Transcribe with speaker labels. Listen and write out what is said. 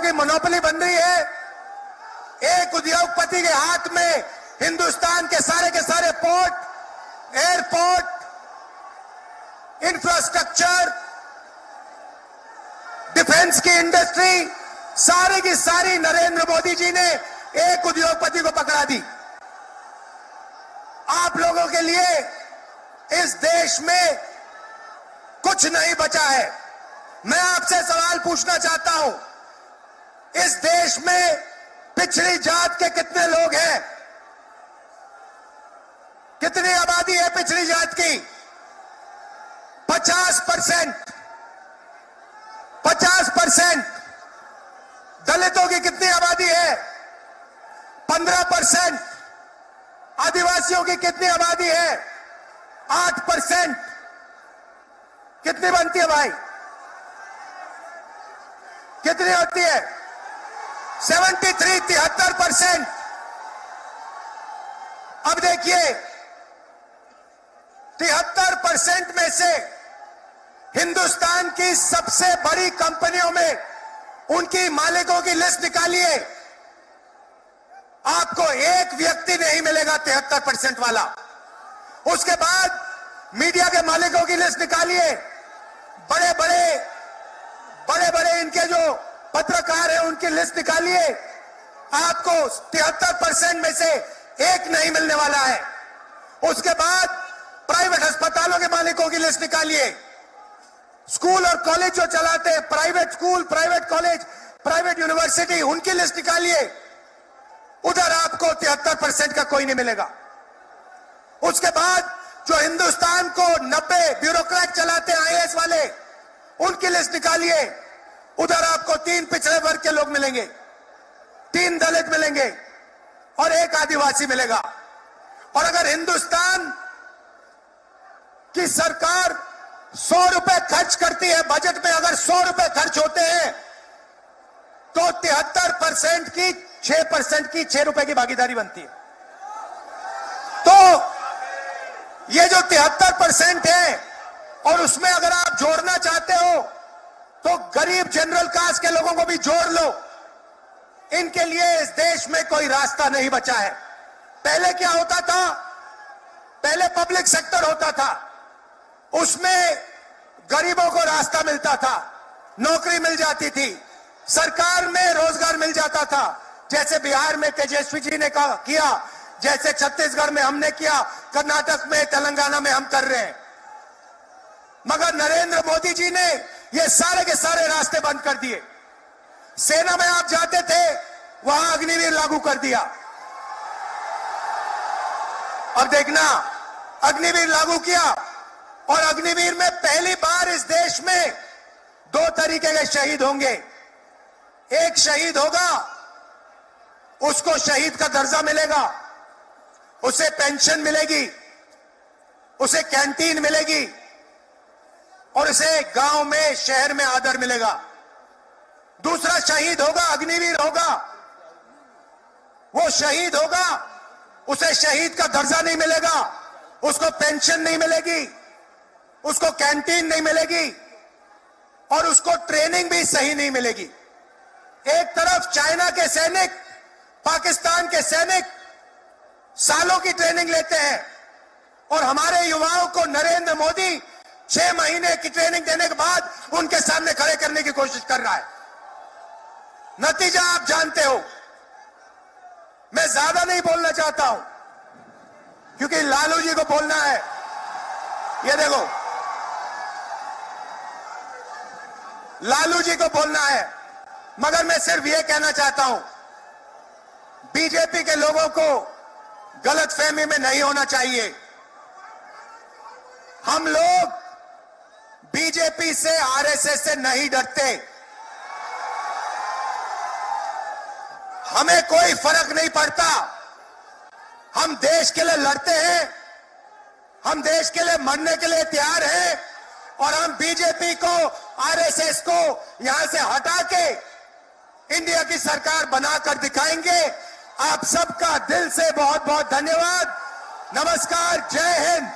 Speaker 1: की मोनोपोली बन रही है। एक उद्योगपति के हाथ में हिंदुस्तान के सारे पोर्ट, एयरपोर्ट, इंफ्रास्ट्रक्चर, डिफेंस की इंडस्ट्री, सारी की सारी नरेंद्र मोदी जी ने एक उद्योगपति को पकड़ा दी। आप लोगों के लिए इस देश में कुछ नहीं बचा है। मैं आपसे सवाल पूछना चाहता हूं, इस देश में पिछड़ी जात के कितने लोग हैं? कितनी आबादी है पिछड़ी जात की? 50%। 50%। दलितों की कितनी आबादी है? 15%। आदिवासियों की कितनी आबादी है? 8%। कितनी बनती है भाई? कितनी होती है? 73% अब देखिए, 73% में से हिंदुस्तान की सबसे बड़ी कंपनियों में उनकी मालिकों की लिस्ट निकालिए, आपको एक व्यक्ति नहीं मिलेगा 73% वाला। उसके बाद मीडिया के मालिकों की लिस्ट निकालिए, बड़े बड़े इनके जो पत्रकार हैं उनकी लिस्ट निकालिए, आपको 73% में से एक नहीं मिलने वाला है। उसके बाद प्राइवेट अस्पतालों के मालिकों की लिस्ट निकालिए, स्कूल और कॉलेज जो चलाते हैं, private school, private college, private university, उनकी लिस्ट निकालिए, उधर आपको 73% का कोई नहीं मिलेगा। उसके बाद जो हिंदुस्तान को 90 ब्यूरोक्रेट चलाते हैं, आईएएस वाले, उनकी लिस्ट निकालिए, उधर आपको 3 पिछड़े वर्ग के लोग मिलेंगे, 3 दलित मिलेंगे और 1 आदिवासी मिलेगा। और अगर हिंदुस्तान की सरकार 100 रुपए खर्च करती है, बजट में अगर 100 रुपए खर्च होते हैं तो 73% की 6% की 6 रुपए की भागीदारी बनती है। तो ये जो 73% है, और उसमें अगर आप जोड़ना चाहते हो तो गरीब जनरल कास्ट के लोगों को भी जोड़ लो। इनके लिए इस देश में कोई रास्ता नहीं बचा है। पहले क्या होता था? पहले पब्लिक सेक्टर होता था, उसमें गरीबों को रास्ता मिलता था, नौकरी मिल जाती थी, सरकार में रोजगार मिल जाता था, जैसे बिहार में तेजस्वी जी ने किया, जैसे छत्तीसगढ़ में हमने किया, कर्नाटक में, तेलंगाना में हम कर रहे हैं। मगर नरेंद्र मोदी जी ने ये सारे के सारे रास्ते बंद कर दिए। सेना में आप जाते थे, वहां अग्निवीर लागू कर दिया। अब देखना, अग्निवीर लागू किया, और अग्निवीर में पहली बार इस देश में 2 तरीके के शहीद होंगे। एक शहीद होगा, उसको शहीद का दर्जा मिलेगा, उसे पेंशन मिलेगी, उसे कैंटीन मिलेगी, और उसे गांव में, शहर में आदर मिलेगा। दूसरा शहीद होगा, अग्निवीर होगा, वो शहीद होगा, उसे शहीद का दर्जा नहीं मिलेगा, उसको पेंशन नहीं मिलेगी, उसको कैंटीन नहीं मिलेगी, और उसको ट्रेनिंग भी सही नहीं मिलेगी। एक तरफ चाइना के सैनिक, पाकिस्तान के सैनिक सालों की ट्रेनिंग लेते हैं, और हमारे युवाओं को नरेंद्र मोदी 6 महीने की ट्रेनिंग देने के बाद उनके सामने खड़े करने की कोशिश कर रहा है। नतीजा आप जानते हो। मैं ज्यादा नहीं बोलना चाहता हूं, क्योंकि लालू जी को बोलना है। ये देखो, लालू जी को बोलना है, मगर मैं सिर्फ ये कहना चाहता हूं, बीजेपी के लोगों को गलतफहमी में नहीं होना चाहिए। हम लोग बीजेपी से, आरएसएस से नहीं डरते। हमें कोई फर्क नहीं पड़ता। हम देश के लिए लड़ते हैं, हम देश के लिए मरने के लिए तैयार हैं, और हम बीजेपी को, आरएसएस को यहां से हटा के इंडिया की सरकार बनाकर दिखाएंगे। आप सबका दिल से बहुत बहुत धन्यवाद। नमस्कार, जय हिंद।